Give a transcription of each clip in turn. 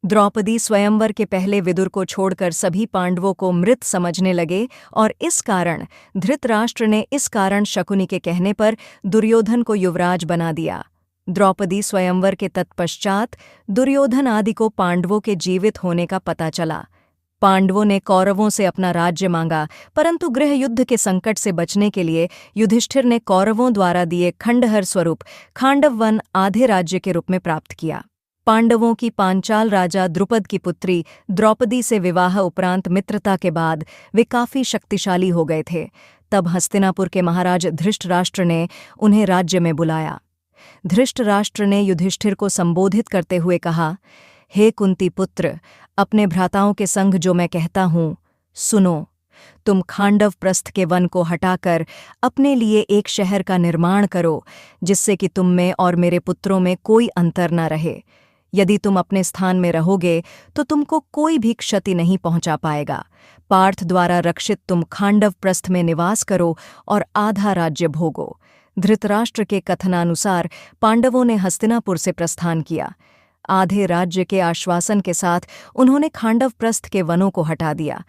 द्रौपदी स्वयंवर के पहले विदुर को छोड़कर सभी पांडवों को मृत समझने लगे और इस कारण धृतराष्ट्र ने इस कारण शकुनी के कहने पर दुर्योधन को युवराज बना दिया। द्रौपदी स्वयंवर के तत्पश्चात दुर्योधन आदि को पांडवों के जीवित होने का पता चला। पांडवों ने कौरवों से अपना राज्य मांगा, परंतु गृह युद्ध के संकट से बचने के लिए युधिष्ठिर ने कौरवों द्वारा दिए खंडहर स्वरूप खांडव वन आधे राज्य के रूप में प्राप्त किया। पांडवों की पांचाल राजा द्रुपद की पुत्री द्रौपदी से विवाह उपरांत मित्रता के बाद वे काफी शक्तिशाली हो गए थे। तब हस्तिनापुर के महाराज धृष्टराष्ट्र ने उन्हें राज्य में बुलाया। धृष्टराष्ट्र ने युधिष्ठिर को संबोधित करते हुए कहा, हे कुंती पुत्र, अपने भ्राताओं के संग जो मैं कहता हूँ सुनो। तुम खांडव प्रस्थ के वन को हटाकर अपने लिए एक शहर का निर्माण करो, जिससे कि तुम में और मेरे पुत्रों में कोई अंतर न रहे। यदि तुम अपने स्थान में रहोगे तो तुमको कोई भी क्षति नहीं पहुंचा पाएगा। पार्थ द्वारा रक्षित तुम खांडव प्रस्थ में निवास करो और आधा राज्य भोगो। धृतराष्ट्र के कथनानुसार पांडवों ने हस्तिनापुर से प्रस्थान किया। आधे राज्य के आश्वासन के साथ उन्होंने खांडव प्रस्थ के वनों को हटा दिया।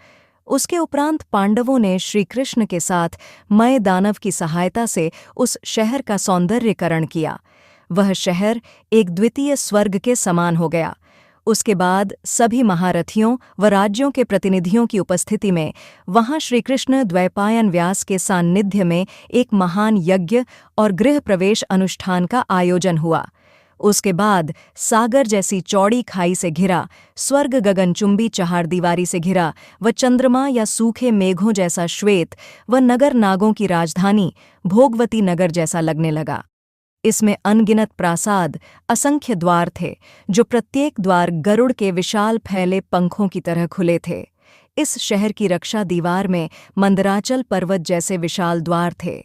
उसके उपरांत पांडवों ने श्रीकृष्ण के साथ मय दानव की सहायता से उस शहर का सौंदर्यीकरण किया। वह शहर एक द्वितीय स्वर्ग के समान हो गया। उसके बाद सभी महारथियों व राज्यों के प्रतिनिधियों की उपस्थिति में वहां श्रीकृष्ण द्वैपायन व्यास के सान्निध्य में एक महान यज्ञ और गृह प्रवेश अनुष्ठान का आयोजन हुआ। उसके बाद सागर जैसी चौड़ी खाई से घिरा, स्वर्ग गगनचुंबी चहारदीवारी से घिरा व चंद्रमा या सूखे मेघों जैसा श्वेत व नगर नागों की राजधानी भोगवती नगर जैसा लगने लगा। इसमें अनगिनत प्रासाद, असंख्य द्वार थे, जो प्रत्येक द्वार गरुड़ के विशाल फैले पंखों की तरह खुले थे। इस शहर की रक्षा दीवार में मंदराचल पर्वत जैसे विशाल द्वार थे।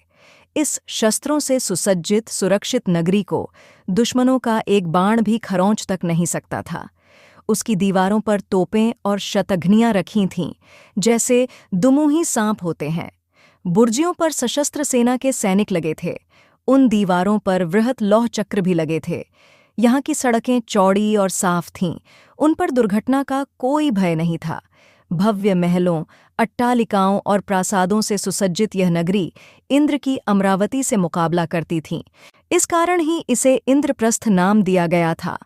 इस शस्त्रों से सुसज्जित सुरक्षित नगरी को दुश्मनों का एक बाण भी खरोंच तक नहीं सकता था। उसकी दीवारों पर तोपें और शतघ्नियां रखी थीं, जैसे दुमुही सांप होते हैं। बुर्जियों पर सशस्त्र सेना के सैनिक लगे थे। उन दीवारों पर वृहत लौह चक्र भी लगे थे। यहाँ की सड़कें चौड़ी और साफ थीं। उन पर दुर्घटना का कोई भय नहीं था। भव्य महलों, अट्टालिकाओं और प्रासादों से सुसज्जित यह नगरी इंद्र की अमरावती से मुकाबला करती थी। इस कारण ही इसे इंद्रप्रस्थ नाम दिया गया था।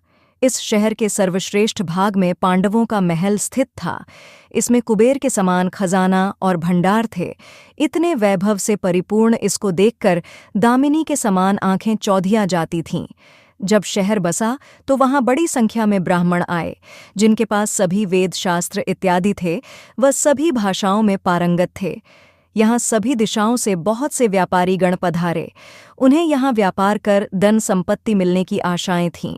इस शहर के सर्वश्रेष्ठ भाग में पांडवों का महल स्थित था। इसमें कुबेर के समान खजाना और भंडार थे। इतने वैभव से परिपूर्ण इसको देखकर दामिनी के समान आंखें चौधिया जाती थीं। जब शहर बसा तो वहां बड़ी संख्या में ब्राह्मण आए, जिनके पास सभी वेद शास्त्र इत्यादि थे। वह सभी भाषाओं में पारंगत थे। यहाँ सभी दिशाओं से बहुत से व्यापारी गण पधारे। उन्हें यहाँ व्यापार कर धन संपत्ति मिलने की आशाएं थीं।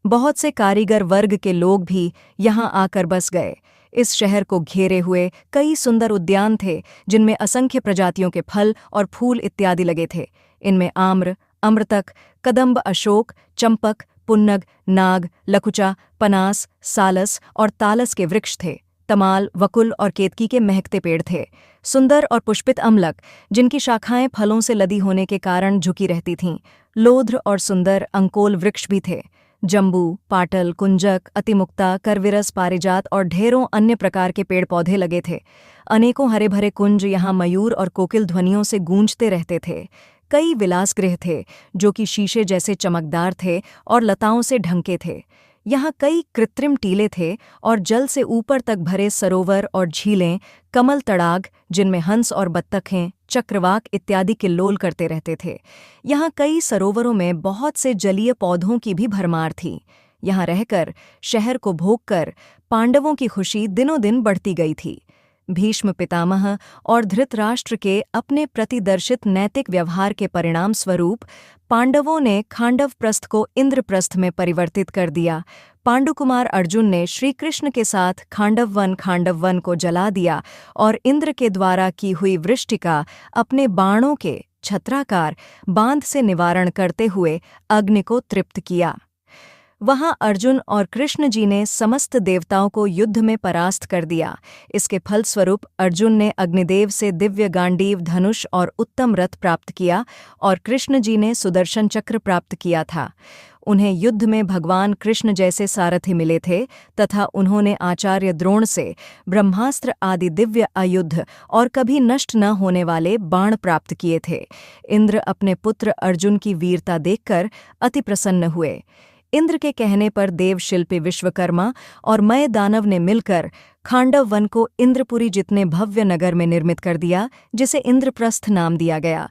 बहुत से कारीगर वर्ग के लोग भी यहाँ आकर बस गए। इस शहर को घेरे हुए कई सुंदर उद्यान थे, जिनमें असंख्य प्रजातियों के फल और फूल इत्यादि लगे थे। इनमें आम्र, अमृतक, कदम्ब, अशोक, चंपक, पुन्नग, नाग, लकुचा, पनास, सालस और तालस के वृक्ष थे। तमाल, वकुल और केतकी के महकते पेड़ थे। सुंदर और पुष्पित अमलक, जिनकी शाखाएं फलों से लदी होने के कारण झुकी रहती थीं। लोध्र और सुंदर अंकोल वृक्ष भी थे। जम्बू, पाटल, कुंजक, अतिमुक्ता, करविरस, पारिजात और ढेरों अन्य प्रकार के पेड़ पौधे लगे थे। अनेकों हरे भरे कुंज यहाँ मयूर और कोकिल ध्वनियों से गूंजते रहते थे। कई विलासगृह थे, जो कि शीशे जैसे चमकदार थे और लताओं से ढंके थे। यहाँ कई कृत्रिम टीले थे और जल से ऊपर तक भरे सरोवर और झीलें, कमल तड़ाग, जिनमें हंस और बत्तखें, चक्रवाक इत्यादि किल्लोल करते रहते थे। यहाँ कई सरोवरों में बहुत से जलीय पौधों की भी भरमार थी। यहाँ रहकर, शहर को भोगकर पांडवों की खुशी दिनों दिन बढ़ती गई थी। भीष्म पितामह और धृतराष्ट्र के अपने प्रतिदर्शित नैतिक व्यवहार के परिणाम स्वरूप पांडवों ने खांडव प्रस्थ को इंद्रप्रस्थ में परिवर्तित कर दिया। पांडुकुमार अर्जुन ने श्रीकृष्ण के साथ खांडव वन को जला दिया और इंद्र के द्वारा की हुई वृष्टि का अपने बाणों के छत्राकार बांध से निवारण करते हुए अग्नि को तृप्त किया। वहां अर्जुन और कृष्ण जी ने समस्त देवताओं को युद्ध में परास्त कर दिया। इसके फलस्वरूप अर्जुन ने अग्निदेव से दिव्य गांडीव, धनुष और उत्तम रथ प्राप्त किया और कृष्ण जी ने सुदर्शन चक्र प्राप्त किया था। उन्हें युद्ध में भगवान कृष्ण जैसे सारथी मिले थे तथा उन्होंने आचार्य द्रोण से ब्रह्मास्त्र आदि दिव्य आयुध और कभी नष्ट न होने वाले बाण प्राप्त किए थे। इंद्र अपने पुत्र अर्जुन की वीरता देखकर अति प्रसन्न हुए। इंद्र के कहने पर देवशिल्पी विश्वकर्मा और मय दानव ने मिलकर खांडव वन को इंद्रपुरी जितने भव्य नगर में निर्मित कर दिया, जिसे इंद्रप्रस्थ नाम दिया गया।